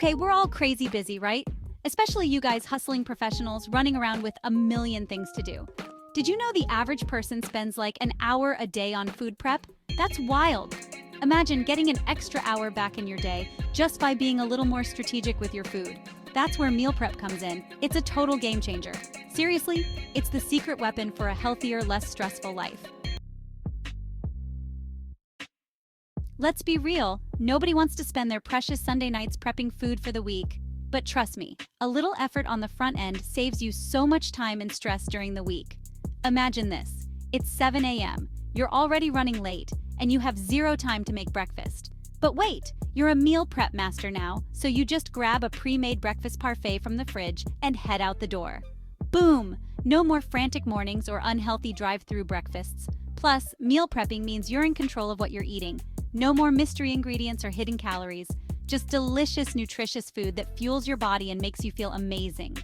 Okay, we're all crazy busy, right? Especially you guys hustling professionals running around with a million things to do. Did you know the average person spends like an hour a day on food prep? That's wild. Imagine getting an extra hour back in your day just by being a little more strategic with your food. That's where meal prep comes in. It's a total game changer. Seriously, it's the secret weapon for a healthier, less stressful life. Let's be real, nobody wants to spend their precious Sunday nights prepping food for the week. But trust me, a little effort on the front end saves you so much time and stress during the week. Imagine this, it's 7 a.m., you're already running late, and you have zero time to make breakfast. But wait, you're a meal prep master now, so you just grab a pre-made breakfast parfait from the fridge and head out the door. Boom! No more frantic mornings or unhealthy drive-through breakfasts. Plus, meal prepping means you're in control of what you're eating. No more mystery ingredients or hidden calories. Just delicious, nutritious food that fuels your body and makes you feel amazing.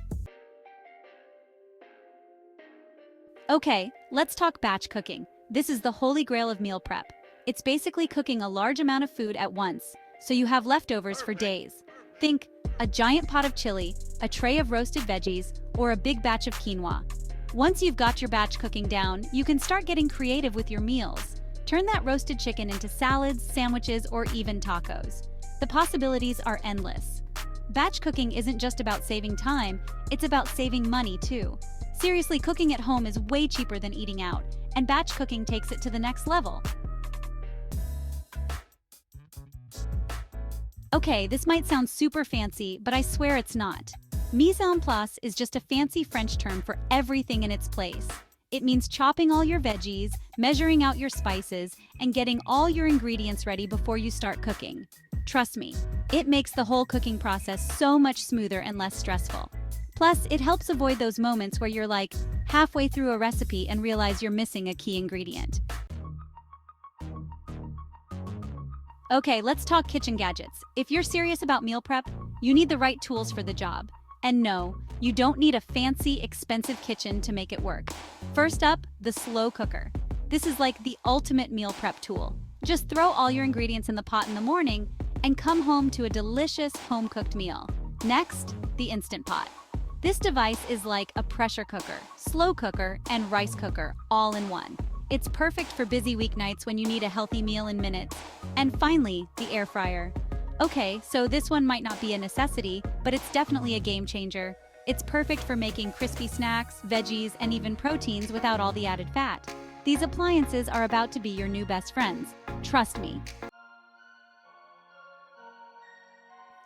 Okay, let's talk batch cooking. This is the holy grail of meal prep. It's basically cooking a large amount of food at once, so you have leftovers for days. Think a giant pot of chili, a tray of roasted veggies, or a big batch of quinoa. Once you've got your batch cooking down, you can start getting creative with your meals. Turn that roasted chicken into salads, sandwiches, or even tacos. The possibilities are endless. Batch cooking isn't just about saving time, it's about saving money too. Seriously, cooking at home is way cheaper than eating out, and batch cooking takes it to the next level. Okay, this might sound super fancy, but I swear it's not. Mise en place is just a fancy French term for everything in its place. It means chopping all your veggies, measuring out your spices, and getting all your ingredients ready before you start cooking. Trust me, it makes the whole cooking process so much smoother and less stressful. Plus, it helps avoid those moments where you're like halfway through a recipe and realize you're missing a key ingredient. Okay, let's talk kitchen gadgets. If you're serious about meal prep, you need the right tools for the job. And no, you don't need a fancy, expensive kitchen to make it work. First up, the slow cooker. This is like the ultimate meal prep tool. Just throw all your ingredients in the pot in the morning and come home to a delicious home-cooked meal. Next, the Instant Pot. This device is like a pressure cooker, slow cooker, and rice cooker all in one. It's perfect for busy weeknights when you need a healthy meal in minutes. And finally, the air fryer. Okay, so this one might not be a necessity, but it's definitely a game changer. It's perfect for making crispy snacks, veggies, and even proteins without all the added fat. These appliances are about to be your new best friends. Trust me.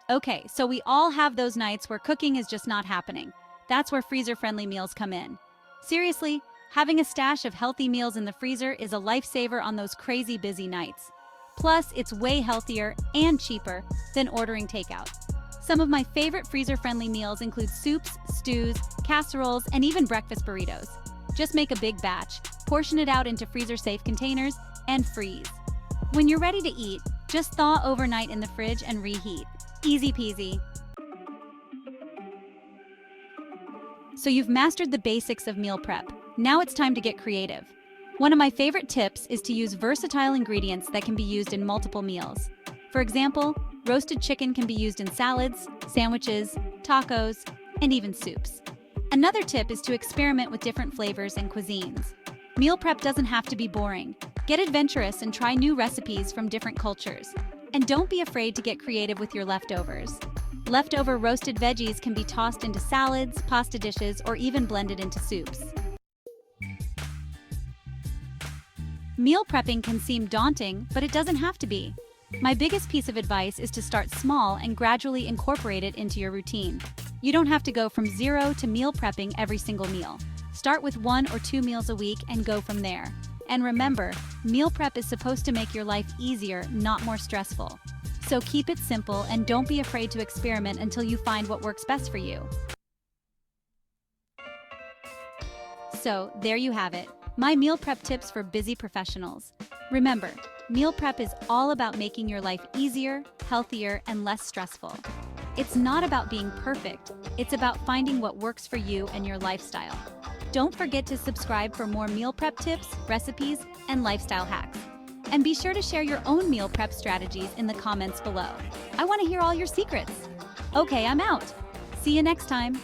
Okay, so we all have those nights where cooking is just not happening. That's where freezer-friendly meals come in. Seriously, having a stash of healthy meals in the freezer is a lifesaver on those crazy busy nights. Plus, it's way healthier and cheaper than ordering takeout. Some of my favorite freezer-friendly meals include soups, stews, casseroles, and even breakfast burritos. Just make a big batch, portion it out into freezer-safe containers, and freeze. When you're ready to eat, just thaw overnight in the fridge and reheat. Easy peasy. So you've mastered the basics of meal prep. Now it's time to get creative. One of my favorite tips is to use versatile ingredients that can be used in multiple meals. For example, roasted chicken can be used in salads, sandwiches, tacos, and even soups. Another tip is to experiment with different flavors and cuisines. Meal prep doesn't have to be boring. Get adventurous and try new recipes from different cultures. And don't be afraid to get creative with your leftovers. Leftover roasted veggies can be tossed into salads, pasta dishes, or even blended into soups. Meal prepping can seem daunting, but it doesn't have to be. My biggest piece of advice is to start small and gradually incorporate it into your routine. You don't have to go from zero to meal prepping every single meal. Start with 1 or 2 meals a week and go from there. And remember, meal prep is supposed to make your life easier, not more stressful. So keep it simple and don't be afraid to experiment until you find what works best for you. So, there you have it. My meal prep tips for busy professionals. Remember, meal prep is all about making your life easier, healthier, and less stressful. It's not about being perfect, it's about finding what works for you and your lifestyle. Don't forget to subscribe for more meal prep tips, recipes, and lifestyle hacks. And be sure to share your own meal prep strategies in the comments below. I want to hear all your secrets. Okay, I'm out. See you next time.